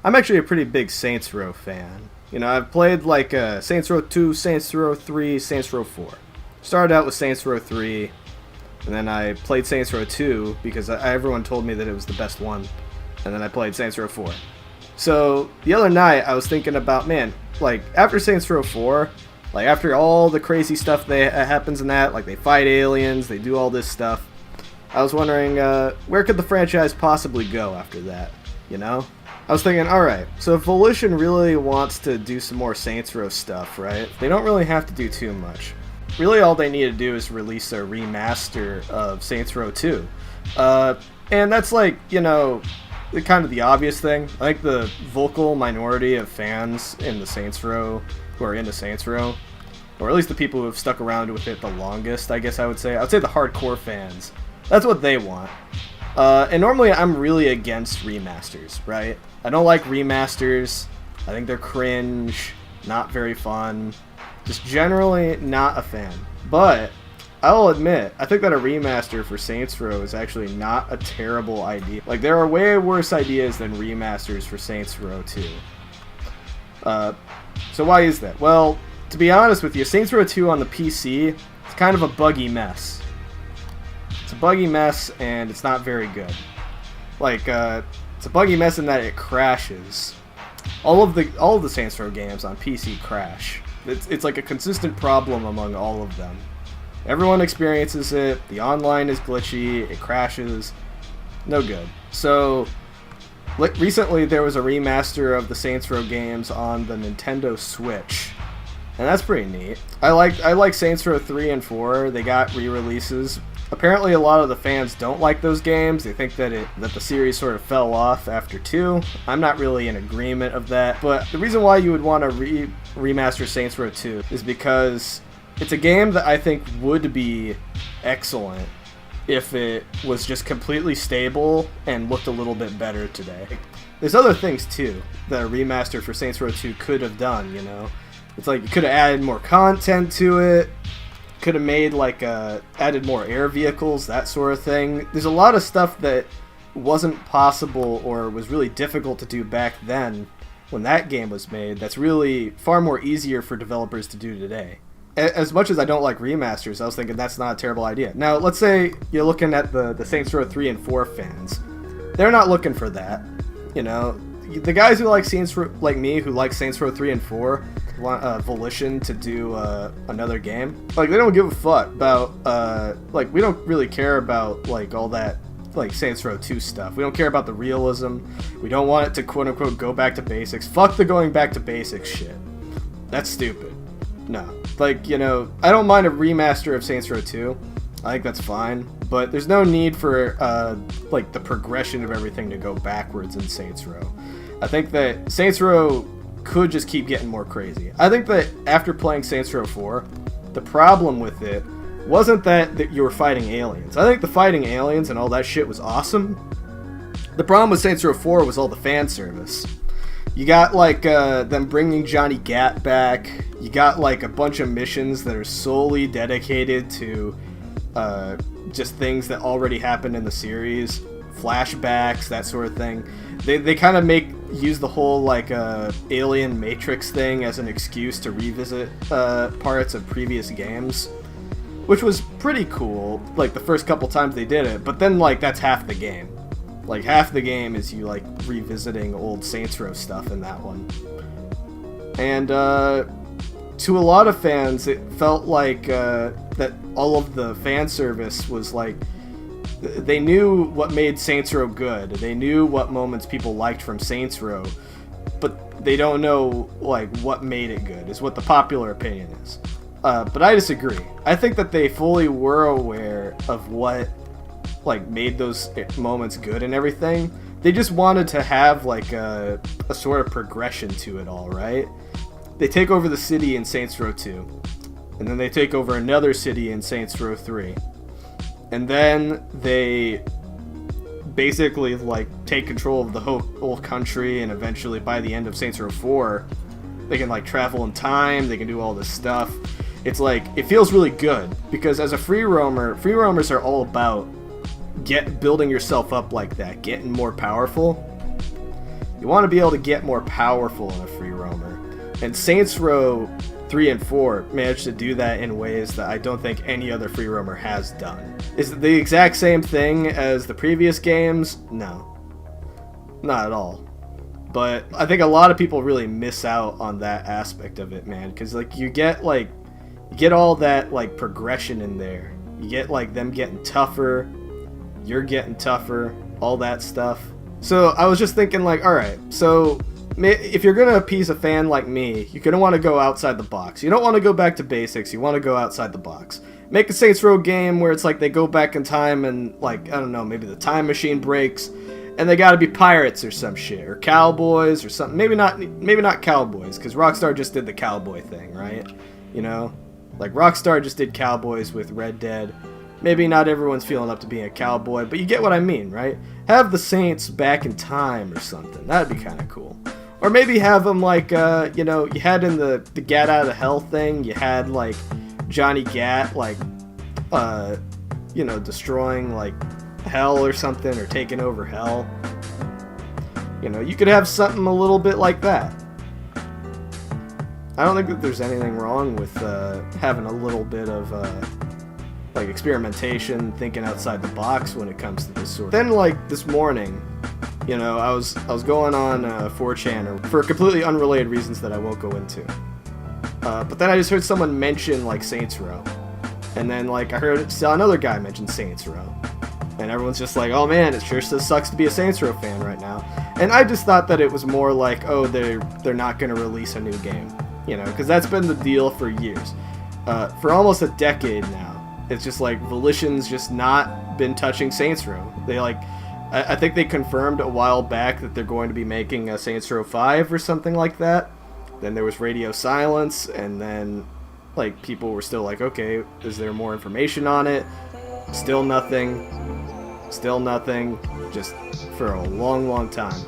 I'm actually a pretty big Saints Row fan. You know, I've played like Saints Row 2, Saints Row 3, Saints Row 4. Started out with Saints Row 3, and then I played Saints Row 2 because everyone told me that it was the best one, and then I played Saints Row 4. So the other night I was thinking about, man, like after Saints Row 4, like after all the crazy stuff that happens in that, like they fight aliens, they do all this stuff, I was wondering where could the franchise possibly go after that, you know? I was thinking, alright, so if Volition really wants to do some more Saints Row stuff, right, they don't really have to do too much. Really all they need to do is release a remaster of Saints Row 2. And that's like, you know, kind of the obvious thing. I think the vocal minority of fans in the Saints Row, who are into Saints Row, or at least the people who have stuck around with it the longest, I guess I would say the hardcore fans. That's what they want. And normally I'm really against remasters, right? I don't like remasters. I think they're cringe, not very fun. Just generally not a fan. But I'll admit, I think that a remaster for Saints Row is actually not a terrible idea. Like, there are way worse ideas than remasters for Saints Row 2. So why is that? Well, to be honest with you, Saints Row 2 on the PC, it's kind of a buggy mess. It's a buggy mess, and it's not very good. Like, it's a buggy mess in that it crashes. All of the Saints Row games on PC crash. It's like a consistent problem among all of them. Everyone experiences it. The online is glitchy. It crashes. No good. So, recently there was a remaster of the Saints Row games on the Nintendo Switch, and that's pretty neat. I like Saints Row 3 and 4. They got re-releases. Apparently a lot of the fans don't like those games. They think that the series sort of fell off after 2. I'm not really in agreement of that, but the reason why you would want to remaster Saints Row 2 is because it's a game that I think would be excellent if it was just completely stable and looked a little bit better today. There's other things too that a remaster for Saints Row 2 could have done, you know? It's like you could have added more content to it, could have made like added more air vehicles, that sort of thing. There's a lot of stuff that wasn't possible or was really difficult to do back then when that game was made that's really far more easier for developers to do today. As much as I don't like remasters, I was thinking that's not a terrible idea. Now, let's say you're looking at the Saints Row 3 and 4 fans. They're not looking for that, you know? The guys who like Saints Row, like me, who like Saints Row 3 and 4, want Volition to do another game. Like, they don't give a fuck about, like, we don't really care about, like, all that, like, Saints Row 2 stuff. We don't care about the realism. We don't want it to, quote-unquote, go back to basics. Fuck the going back to basics shit. That's stupid. No. Like, you know, I don't mind a remaster of Saints Row 2. I think that's fine. But there's no need for, like, the progression of everything to go backwards in Saints Row. I think that Saints Row could just keep getting more crazy. I think that after playing Saints Row 4, the problem with it wasn't that you were fighting aliens. I think the fighting aliens and all that shit was awesome. The problem with Saints Row 4 was all the fan service. You got, like, them bringing Johnny Gat back. You got, like, a bunch of missions that are solely dedicated to just things that already happened in the series. Flashbacks, that sort of thing. They kind of use the whole, like, alien Matrix thing as an excuse to revisit parts of previous games, which was pretty cool, like, the first couple times they did it, but then, like, that's half the game. Like, half the game is you, like, revisiting old Saints Row stuff in that one. And, to a lot of fans, it felt like, that all of the fan service was, like, they knew what made Saints Row good. They knew what moments people liked from Saints Row, but they don't know, like, what made it good, is what the popular opinion is. But I disagree. I think that they fully were aware of what, like, made those moments good and everything. They just wanted to have, like, a sort of progression to it all, right? They take over the city in Saints Row 2, and then they take over another city in Saints Row 3. And then they basically, like, take control of the whole country, and eventually by the end of Saints Row 4, they can, like, travel in time, they can do all this stuff. It's like, it feels really good, because as a free roamers are all about building yourself up like that, getting more powerful. You want to be able to get more powerful in a free roamer. And Saints Row 3 and 4 managed to do that in ways that I don't think any other free roamer has done. Is it the exact same thing as the previous games? No. Not at all. But I think a lot of people really miss out on that aspect of it, man. Because, like, you get all that, like, progression in there. You get, like, them getting tougher. You're getting tougher. All that stuff. So I was just thinking, like, alright, so if you're going to appease a fan like me, you're going to want to go outside the box. You don't want to go back to basics. You want to go outside the box. Make a Saints Row game where it's like they go back in time and, like, I don't know, maybe the time machine breaks and they got to be pirates or some shit, or cowboys or something. Maybe not cowboys, because Rockstar just did the cowboy thing, right? You know? Like, Rockstar just did cowboys with Red Dead. Maybe not everyone's feeling up to being a cowboy, but you get what I mean, right? Have the Saints back in time or something. That'd be kind of cool. Or maybe have them like, you know, you had in the Gat Out of Hell thing, you had like Johnny Gat, like, you know, destroying like hell or something, or taking over hell. You know, you could have something a little bit like that. I don't think that there's anything wrong with having a little bit of like experimentation, thinking outside the box when it comes to this sort. Then, like, this morning, you know, I was going on 4chan for completely unrelated reasons that I won't go into. But then I just heard someone mention, like, Saints Row. And then, like, I saw another guy mention Saints Row. And everyone's just like, oh man, it sure sucks to be a Saints Row fan right now. And I just thought that it was more like, oh, they're not going to release a new game. You know, because that's been the deal for years. For almost a decade now. It's just like Volition's just not been touching Saints Row. They like, I think they confirmed a while back that they're going to be making a Saints Row 5 or something like that. Then there was radio silence, and then like people were still like, okay, is there more information on it? Still nothing. Still nothing. Just for a long time.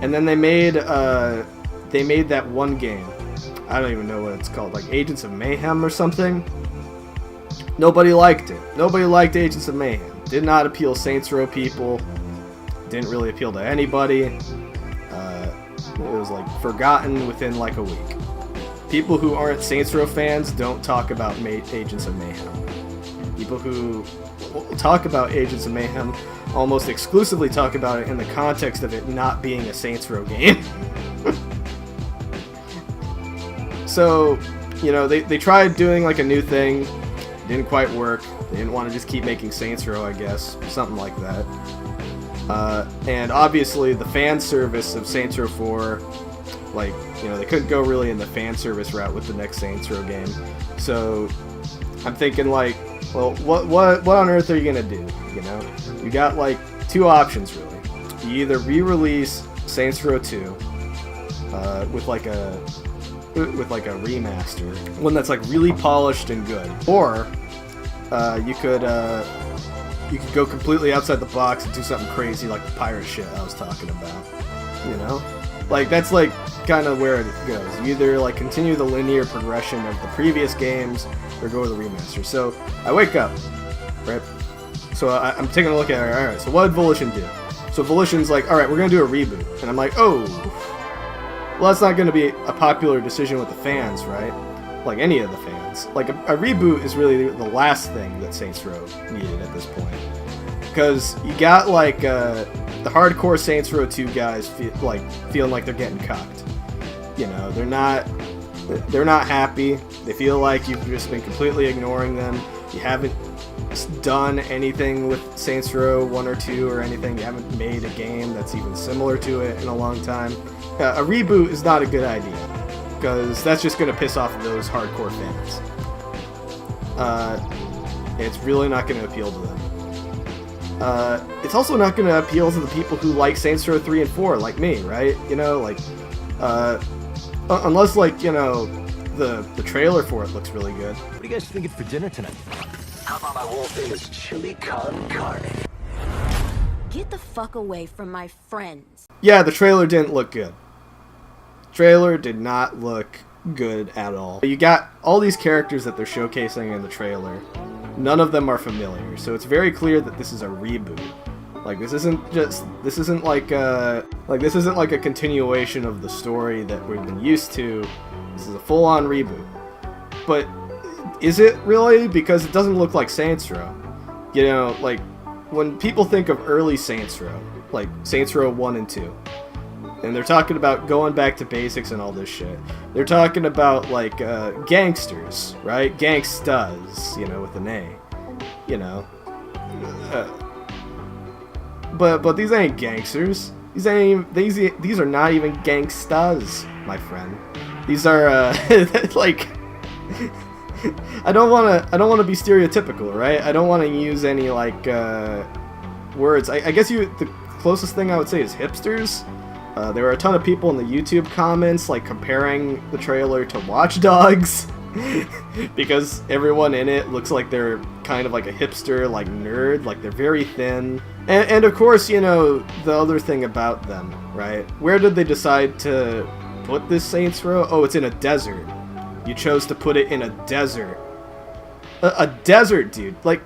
And then they made that one game. I don't even know what it's called, like Agents of Mayhem or something. Nobody liked it. Nobody liked Agents of Mayhem. Did not appeal Saints Row people. Didn't really appeal to anybody. It was like forgotten within like a week. People who aren't Saints Row fans don't talk about Agents of Mayhem. People who talk about Agents of Mayhem almost exclusively talk about it in the context of it not being a Saints Row game. So, you know, they tried doing like a new thing. Didn't quite work. They didn't want to just keep making Saints Row, I guess. Something like that. And obviously the fan service of Saints Row 4, like, you know, they couldn't go really in the fan service route with the next Saints Row game. So I'm thinking like, well, what on earth are you gonna do? You know, you got like two options really. You either re-release Saints Row 2 with like a remaster, one that's like really polished and good, or you could go completely outside the box and do something crazy like the pirate shit I was talking about. You know, like that's like kind of where it goes. You either like continue the linear progression of the previous games or go with the remaster. So I wake up, right? So I'm taking a look at it. All right, so what did Volition do? So Volition's like, all right, we're gonna do a reboot, and I'm like, oh. Well, that's not going to be a popular decision with the fans, right? Like any of the fans. Like a reboot is really the last thing that Saints Row needed at this point. Because you got like the hardcore Saints Row 2 guys feeling like they're getting cucked. You know, they're not happy. They feel like you've just been completely ignoring them. You haven't done anything with Saints Row 1 or 2 or anything. You haven't made a game that's even similar to it in a long time. A reboot is not a good idea, because that's just going to piss off those hardcore fans. It's really not going to appeal to them. It's also not going to appeal to the people who like Saints Row 3 and 4, like me, right? You know, like, unless, like, you know, the trailer for it looks really good. What are you guys thinking for dinner tonight? How about my world famous chili con carne? Get the fuck away from my friends. Yeah, the trailer didn't look good. Trailer did not look good at all. You got all these characters that they're showcasing in the trailer. None of them are familiar, so it's very clear that this is a reboot. Like this isn't like a continuation of the story that we've been used to. This is a full-on reboot. But is it really? Because it doesn't look like Saints Row. You know, like when people think of early Saints Row, like Saints Row 1 and 2, and they're talking about going back to basics and all this shit. They're talking about like gangsters, right? Gangstas, you know, with an A, you know. But these ain't gangsters. These are not even gangstas, my friend. These are like I don't want to be stereotypical, right? I don't want to use any like words. I guess the closest thing I would say is hipsters. There were a ton of people in the YouTube comments like comparing the trailer to Watch Dogs because everyone in it looks like they're kind of like a hipster, like nerd, like they're very thin. And of course, you know, the other thing about them, right? Where did they decide to put this Saints Row? Oh, it's in a desert. You chose to put it in a desert. A desert, dude. Like,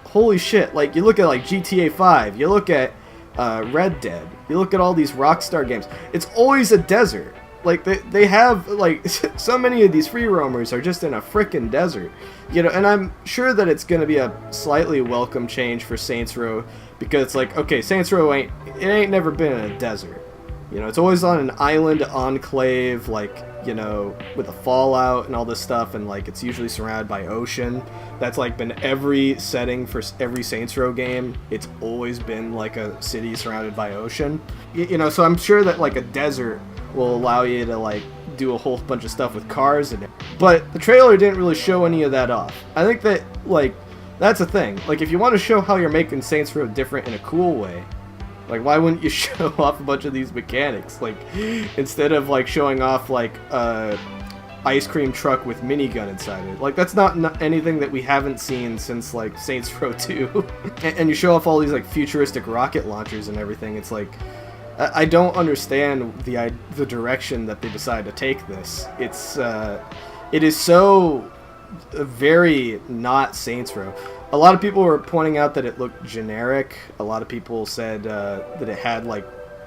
holy shit. Like, you look at, like, GTA 5. You look at Red Dead. You look at all these Rockstar games. It's always a desert. Like, they have, like, so many of these free roamers are just in a frickin' desert. You know, and I'm sure that it's going to be a slightly welcome change for Saints Row. Because it's like, okay, Saints Row ain't never been in a desert. You know, it's always on an island enclave, like, you know, with a fallout and all this stuff, and like it's usually surrounded by ocean. That's like been every setting for every Saints Row game. It's always been like a city surrounded by ocean. You know, so I'm sure that like a desert will allow you to like do a whole bunch of stuff with cars in it. But the trailer didn't really show any of that off. I think that like that's a thing. Like if you want to show how you're making Saints Row different in a cool way, like, why wouldn't you show off a bunch of these mechanics? Like, instead of, like, showing off, like, a ice cream truck with minigun inside it. Like, that's not anything that we haven't seen since, like, Saints Row 2. And you show off all these, like, futuristic rocket launchers and everything. It's like, I don't understand the direction that they decide to take this. It is so very not Saints Row. A lot of people were pointing out that it looked generic. A lot of people said that it had like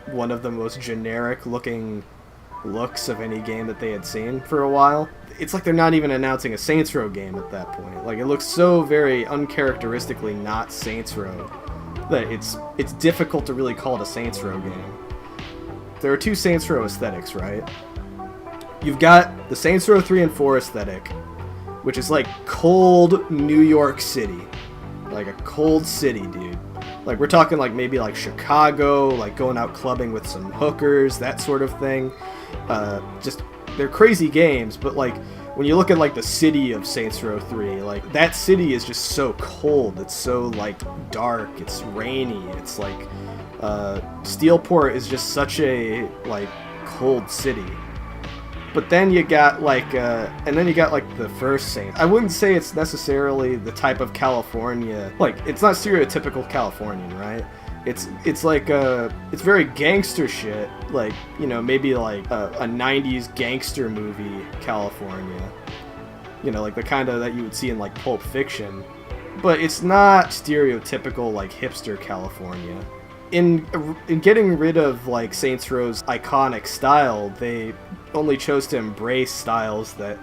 one of the most generic looking looks of any game that they had seen for a while. It's like they're not even announcing a Saints Row game at that point. Like it looks so very uncharacteristically not Saints Row that it's difficult to really call it a Saints Row game. There are two Saints Row aesthetics, right? You've got the Saints Row 3 and 4 aesthetic, which is like cold New York City. Like a cold city, dude. Like we're talking like maybe like Chicago, like going out clubbing with some hookers, that sort of thing. Just, they're crazy games, but like when you look at like the city of Saints Row 3, like that city is just so cold. It's so like dark, it's rainy, it's like Steelport is just such a like cold city. But then you got like, the first Saints. I wouldn't say it's necessarily the type of California, like it's not stereotypical Californian, right? It's like it's very gangster shit, like, you know, maybe like a 90s gangster movie California, you know, like the kind of that you would see in like Pulp Fiction, but it's not stereotypical like hipster California. In getting rid of like Saints Row's iconic style, they only chose to embrace styles that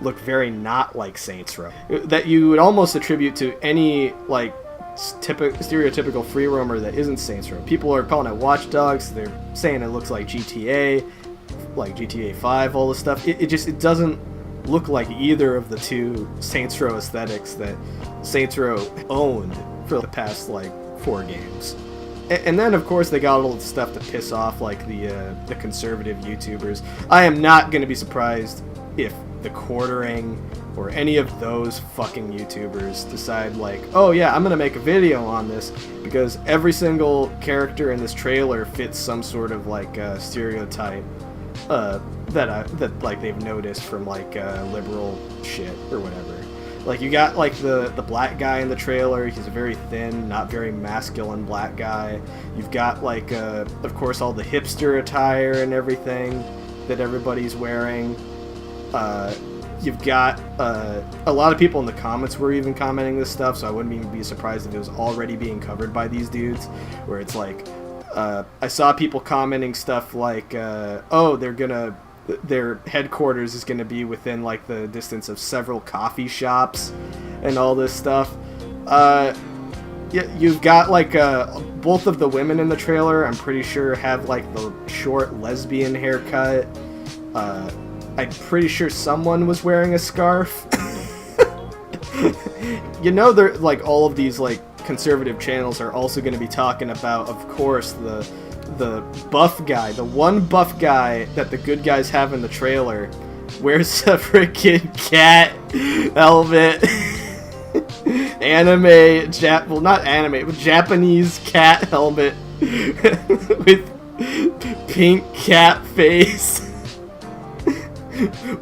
look very not like Saints Row, that you would almost attribute to any like stereotypical free roamer that isn't Saints Row. People are calling it Watch Dogs. They're saying it looks like GTA, like GTA 5, all this stuff. It doesn't look like either of the two Saints Row aesthetics that Saints Row owned for the past like 4 games. And then, of course, they got all the stuff to piss off, like, the conservative YouTubers. I am not going to be surprised if the Quartering or any of those fucking YouTubers decide, like, oh, yeah, I'm going to make a video on this because every single character in this trailer fits some sort of, like, stereotype that like, they've noticed from, like, liberal shit or whatever. Like, you got, like, the black guy in the trailer. He's a very thin, not very masculine black guy. You've got, like, of course, all the hipster attire and everything that everybody's wearing. you've got a lot of people in the comments were even commenting this stuff, so I wouldn't even be surprised if it was already being covered by these dudes, where it's like, I saw people commenting stuff like, oh, their headquarters is gonna be within like the distance of several coffee shops and all this stuff. You've got like both of the women in the trailer, I'm pretty sure, have like the short lesbian haircut. I'm pretty sure someone was wearing a scarf. You know, they're like all of these like conservative channels are also going to be talking about, of course, the buff guy, the one buff guy that the good guys have in the trailer, wears a freaking cat helmet. Well, not anime, but Japanese cat helmet with pink cat face.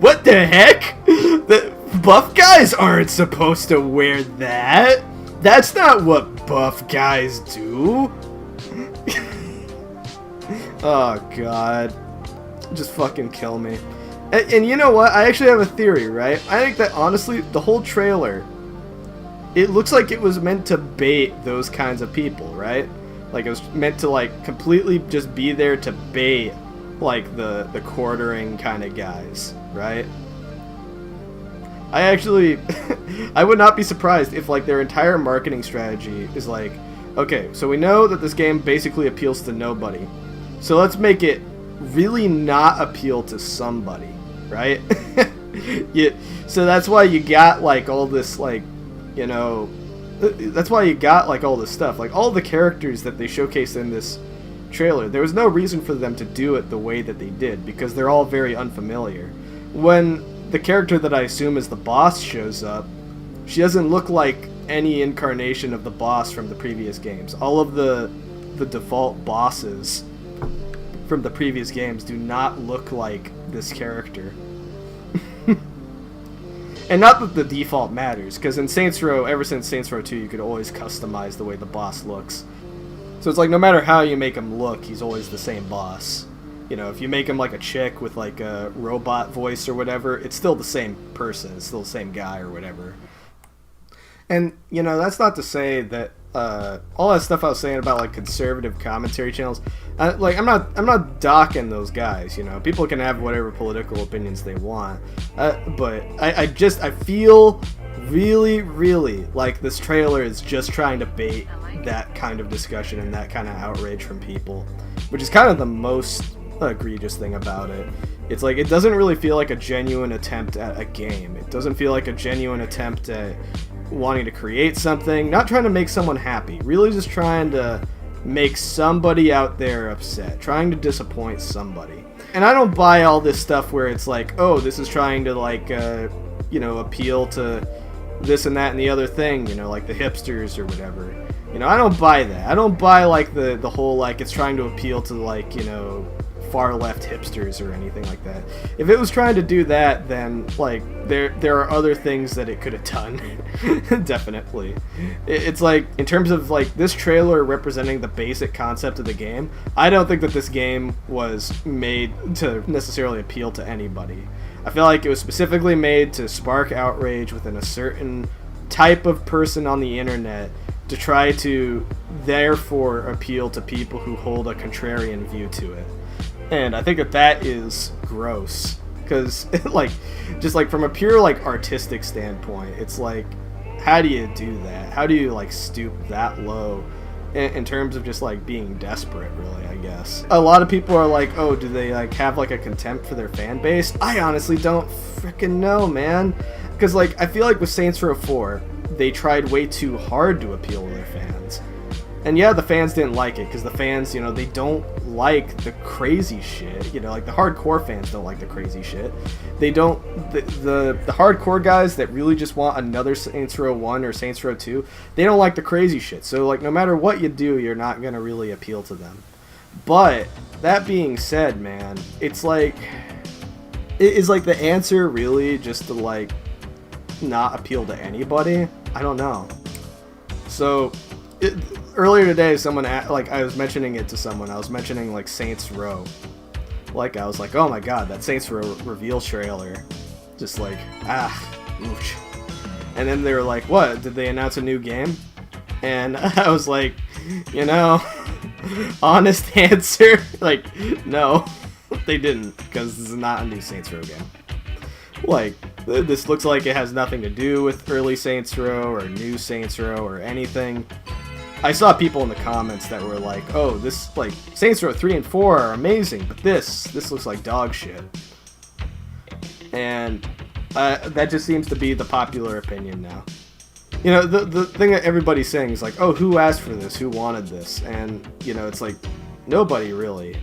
What the heck? The buff guys aren't supposed to wear that. That's not what buff guys do. Oh god. Just fucking kill me. And you know what? I actually have a theory, right? I think that honestly, the whole trailer, it looks like it was meant to bait those kinds of people, right? Like it was meant to like completely just be there to bait like the quartering kind of guys, right? I actually I would not be surprised if like their entire marketing strategy is like, okay, so we know that this game basically appeals to nobody, so let's make it really not appeal to somebody, right? Yeah, so that's why you got like all this, like, you know, that's why you got like all this stuff, like all the characters that they showcased in this trailer. There was no reason for them to do it the way that they did, because they're all very unfamiliar. When the character that I assume is the boss shows up, she doesn't look like any incarnation of the boss from the previous games. All of the default bosses from the previous games do not look like this character. And not that the default matters, because in Saints Row, ever since Saints Row 2, you could always customize the way the boss looks. So it's like, no matter how you make him look, he's always the same boss. You know, if you make him like a chick with like a robot voice or whatever, it's still the same person. It's still the same guy or whatever. And, you know, that's not to say that all that stuff I was saying about like conservative commentary channels, like I'm not docking those guys. You know, people can have whatever political opinions they want, but I feel really like this trailer is just trying to bait that kind of discussion and that kind of outrage from people, which is kind of the most egregious thing about it. It's like, it doesn't really feel like a genuine attempt at a game. It doesn't feel like a genuine attempt at wanting to create something, not trying to make someone happy, really just trying to make somebody out there upset, trying to disappoint somebody. And I don't buy all this stuff where it's like, oh, this is trying to like you know, appeal to this and that and the other thing, you know, like the hipsters or whatever. You know, I don't buy that. I don't buy like the whole like it's trying to appeal to like, you know, far left hipsters or anything like that. If it was trying to do that, then like there are other things that it could have done. Definitely. It's like, in terms of like this trailer representing the basic concept of the game, I don't think that this game was made to necessarily appeal to anybody. I feel like it was specifically made to spark outrage within a certain type of person on the internet, to try to therefore appeal to people who hold a contrarian view to it. And I think that is gross, because like, just like from a pure like artistic standpoint, it's like, how do you do that? How do you like stoop that low in terms of just like being desperate, really, I guess. A lot of people are like, oh, do they like have like a contempt for their fan base? I honestly don't freaking know, man, because like I feel like with Saints Row 4, they tried way too hard to appeal to their fans. And yeah, the fans didn't like it, because the fans, you know, they don't like the crazy shit. You know, like the hardcore fans don't like the crazy shit. They don't, the hardcore guys that really just want another Saints Row 1 or Saints Row 2, they don't like the crazy shit. So like, no matter what you do, you're not going to really appeal to them. But that being said, man, it's like, is like the answer really just to like not appeal to anybody? I don't know. So earlier today, someone like, I was mentioning it to someone. I was mentioning like Saints Row. Like I was like, oh my god, that Saints Row reveal trailer Just like, ooch. And then they were like, what, did they announce a new game? And I was like, honest answer, like, no, they didn't, because this is not a new Saints Row game. Like, this looks like it has nothing to do with early Saints Row or new Saints Row or anything. I saw people in the comments that were like, oh, this, like, Saints Row 3 and 4 are amazing, but this looks like dog shit. And that just seems to be the popular opinion now. The thing that everybody's saying is like, oh, who asked for this? Who wanted this? And, it's like, nobody really.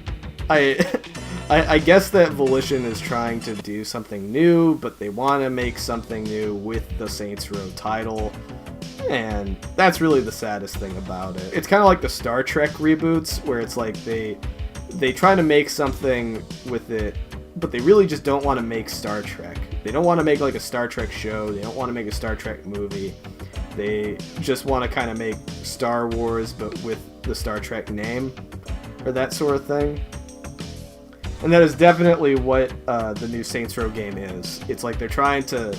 I guess that Volition is trying to do something new, but they want to make something new with the Saints Row title. And that's really the saddest thing about it. It's kind of like the Star Trek reboots, where it's like they try to make something with it, but they really just don't want to make Star Trek. They don't want to make like a Star Trek show. They don't want to make a Star Trek movie. They just want to kind of make Star Wars, but with the Star Trek name, or that sort of thing. And that is definitely what the new Saints Row game is. It's like they're trying to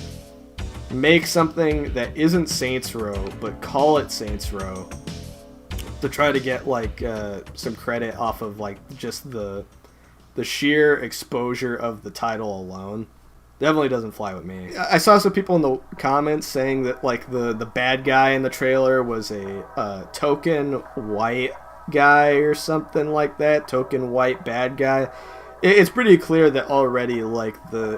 make something that isn't Saints Row, but call it Saints Row, to try to get like some credit off of like just the sheer exposure of the title alone. Definitely doesn't fly with me. I saw some people in the comments saying that like the bad guy in the trailer was a token white guy or something like that. Token white bad guy. It's pretty clear that already, like,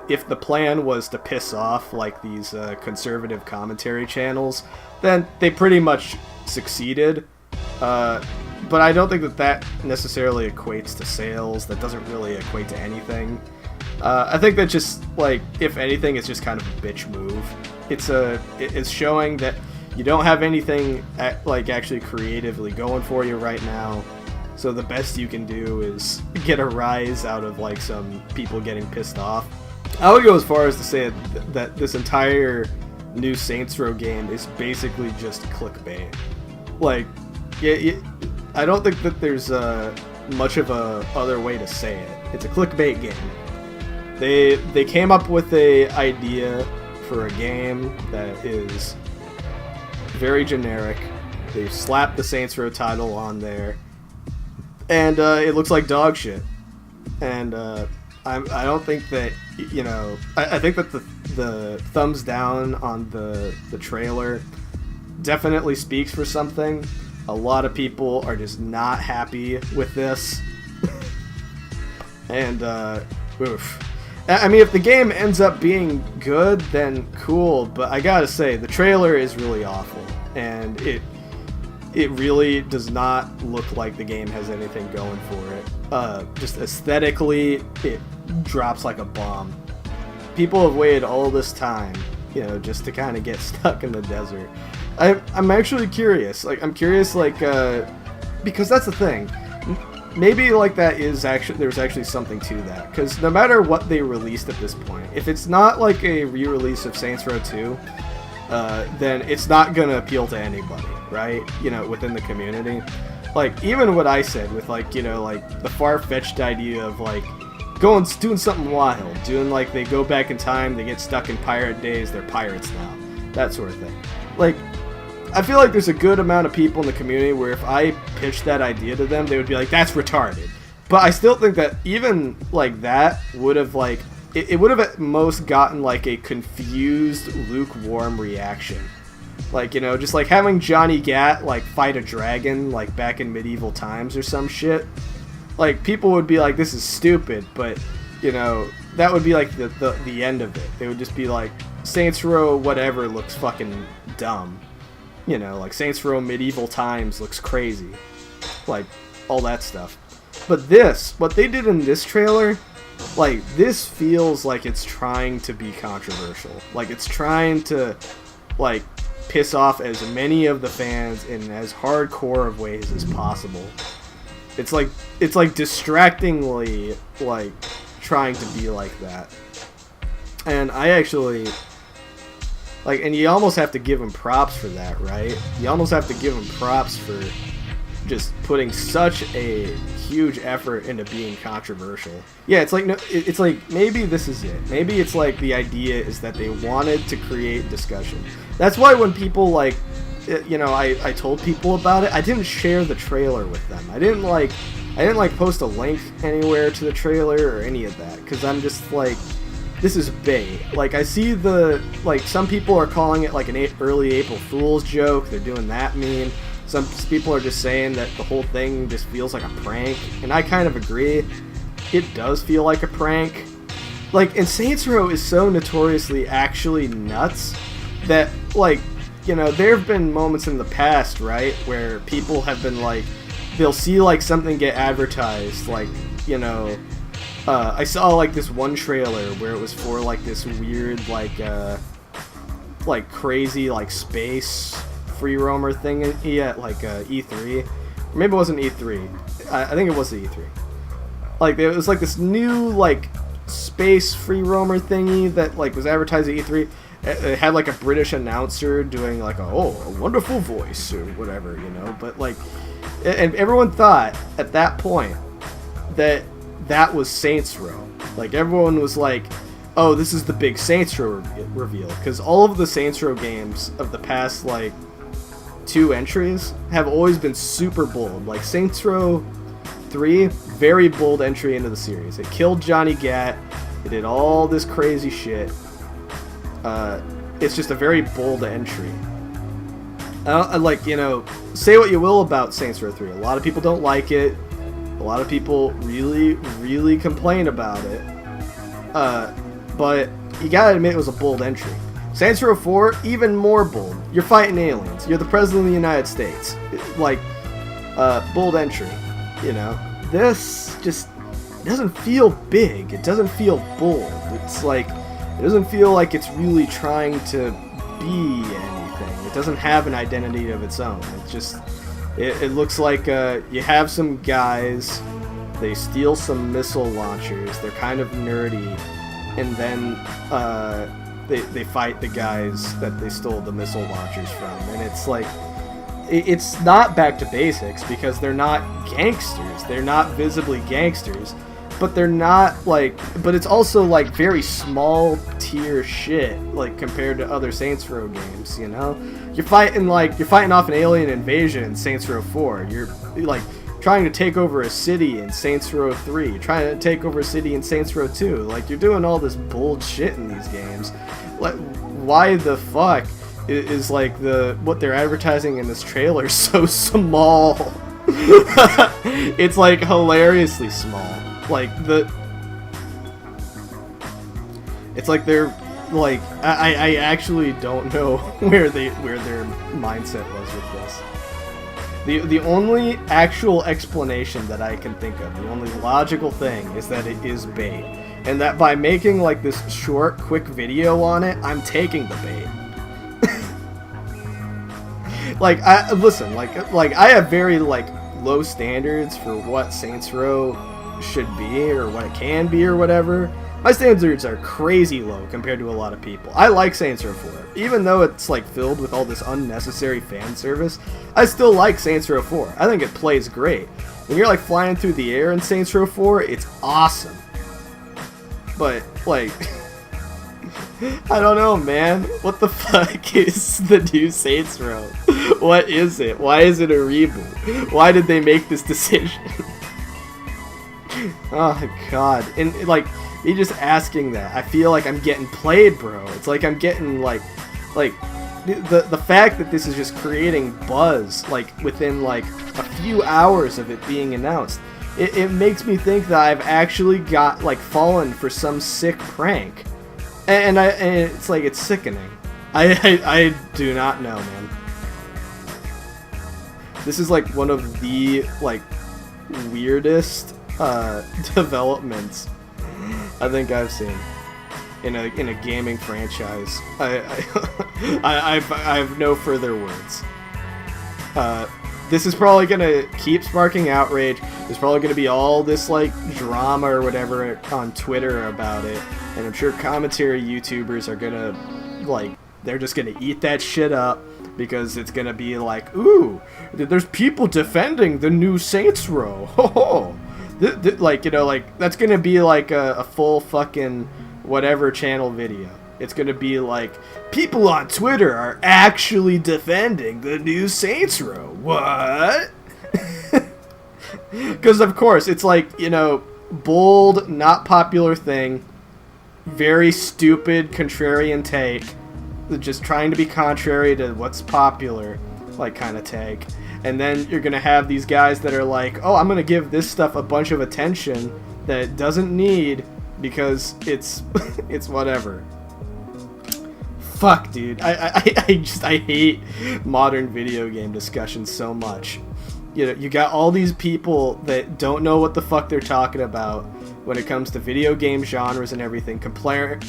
if the plan was to piss off like these conservative commentary channels, then they pretty much succeeded. But I don't think that necessarily equates to sales. That doesn't really equate to anything. I think that just, like, if anything, it's just kind of a bitch move. It's showing that you don't have anything like actually creatively going for you right now. So the best you can do is get a rise out of like some people getting pissed off. I would go as far as to say that this entire new Saints Row game is basically just clickbait. Like, I don't think that there's much of a other way to say it. It's a clickbait game. They came up with a idea for a game that is very generic. They slapped the Saints Row title on there. And it looks like dog shit. And I don't think that, I think that the thumbs down on the trailer definitely speaks for something. A lot of people are just not happy with this. And, oof. I mean, if the game ends up being good, then cool. But I gotta say, the trailer is really awful. And it really does not look like the game has anything going for it. Just aesthetically, it drops like a bomb. People have waited all this time, just to kind of get stuck in the desert. I'm actually curious. Like, I'm curious, like, because that's the thing. Maybe, like, there's actually something to that. Because no matter what they released at this point, if it's not, like, a re-release of Saints Row 2, then it's not going to appeal to anybody, right? Within the community. Like, even what I said with, like, like, the far-fetched idea of, like, doing something wild. Doing, like, they go back in time, they get stuck in pirate days, they're pirates now. That sort of thing. Like, I feel like there's a good amount of people in the community where if I pitched that idea to them, they would be like, that's retarded. But I still think that even, like, that would have, like, it would have at most gotten, like, a confused, lukewarm reaction. Like, just, like, having Johnny Gat, like, fight a dragon, like, back in medieval times or some shit. Like, people would be like, this is stupid, but, that would be, like, the end of it. They would just be like, Saints Row whatever looks fucking dumb. Like, Saints Row medieval times looks crazy. Like, all that stuff. But what they did in this trailer, like, this feels like it's trying to be controversial. Like, it's trying to, like, piss off as many of the fans in as hardcore of ways as possible. It's like distractingly, like, trying to be like that. And I actually, like, and you almost have to give him props for that, right? You almost have to give him props for just putting such a huge effort into being controversial. Yeah, it's like, no, it's like maybe this is it. Maybe it's like the idea is that they wanted to create discussion. That's why when people like, you know, I told people about it, I didn't share the trailer with them. I didn't like post a link anywhere to the trailer or any of that, because I'm just like, this is bait. Like, I see like, some people are calling it like an early April Fool's joke. They're doing that meme. Some people are just saying that the whole thing just feels like a prank, and I kind of agree. It does feel like a prank. Like, and Saints Row is so notoriously actually nuts that, like, you know, there have been moments in the past, right, where people have been like, they'll see like something get advertised, like, you know, I saw like this one trailer where it was for like this weird like crazy like space free roamer thing at like E3, or maybe it wasn't E3. I think it was the E3. Like, it was like this new like space free roamer thingy that like was advertised at E3. It had like a British announcer doing like a wonderful voice or whatever, you know. But like, and everyone thought at that point that was Saints Row. Like, everyone was like, oh, this is the big Saints Row reveal, because all of the Saints Row games of the past like 2 entries have always been super bold. Like Saints Row 3, very bold entry into the series. It killed Johnny Gat. It did all this crazy shit. It's just a very bold entry. Like, you know, say what you will about Saints Row 3. A lot of people don't like it. A lot of people really, really complain about it. But you gotta admit it was a bold entry. Saints Row 4, even more bold. You're fighting aliens. You're the president of the United States. Like, bold entry, you know. This just doesn't feel big. It doesn't feel bold. It's like, it doesn't feel like it's really trying to be anything. It doesn't have an identity of its own. It just, it looks like you have some guys, they steal some missile launchers, they're kind of nerdy, and then they fight the guys that they stole the missile launchers from. And it's like, it's not back to basics, because they're not gangsters. They're not visibly gangsters. But they're not, like, but it's also, like, very small tier shit, like, compared to other Saints Row games, you know? You're fighting off an alien invasion in Saints Row 4. You're, like, trying to take over a city in Saints Row 3. You're trying to take over a city in Saints Row 2. Like, you're doing all this bold shit in these games. Like, why the fuck is like, what they're advertising in this trailer so small? It's, like, hilariously small. Like, it's like they're, like, I actually don't know where their mindset was with this. The only actual explanation that I can think of, the only logical thing, is that it is bait. And that by making, like, this short, quick video on it, I'm taking the bait. Like, listen, like I have very, like, low standards for what Saints Row should be, or what it can be, or whatever. My standards are crazy low compared to a lot of people. I like Saints Row 4. Even though it's, like, filled with all this unnecessary fan service, I still like Saints Row 4. I think it plays great. When you're, like, flying through the air in Saints Row 4, it's awesome. But, like, I don't know, man. What the fuck is the new Saints Row? What is it? Why is it a reboot? Why did they make this decision? Oh, God. And, like, me just asking that, I feel like I'm getting played, bro. It's like I'm getting, like, the fact that this is just creating buzz, like, within, like, a few hours of it being announced, it makes me think that I've actually got, like, fallen for some sick prank. And it's like, it's sickening. I do not know, man. This is, like, one of the, like, weirdest developments I think I've seen in a gaming franchise. I have no further words. This is probably gonna keep sparking outrage. There's probably gonna be all this, like, drama or whatever on Twitter about it, and I'm sure commentary YouTubers are gonna, like, they're just gonna eat that shit up because it's gonna be like, ooh, there's people defending the new Saints Row. Ho ho. Like, you know, like, that's gonna be like a full fucking whatever channel video. It's gonna be like, people on Twitter are actually defending the new Saints Row. What? Because of course it's like, you know, bold, not popular thing, very stupid contrarian take, just trying to be contrary to what's popular, like, kind of take. And then you're gonna have these guys that are like, oh, I'm gonna give this stuff a bunch of attention that it doesn't need because it's it's whatever. Fuck, dude. I hate modern video game discussions so much. You know, you got all these people that don't know what the fuck they're talking about when it comes to video game genres and everything, comparing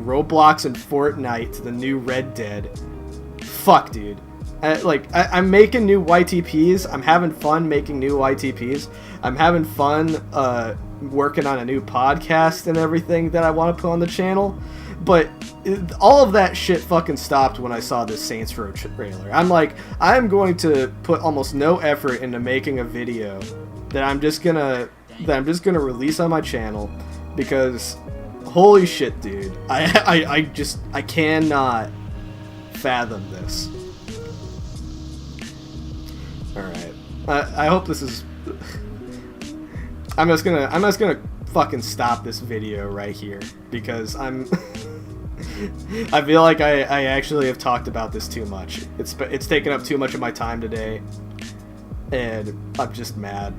Roblox and Fortnite to the new Red Dead. Fuck, dude. I'm making new YTPs. I'm having fun making new YTPs. I'm having fun working on a new podcast and everything that I want to put on the channel. But all of that shit fucking stopped when I saw this Saints Row trailer. I'm like, I'm going to put almost no effort into making a video that I'm just gonna release on my channel because holy shit, dude. I cannot fathom this. Alright. I hope this is... I'm just gonna fucking stop this video right here because I'm... I feel like I actually have talked about this too much. It's taken up too much of my time today, and I'm just mad.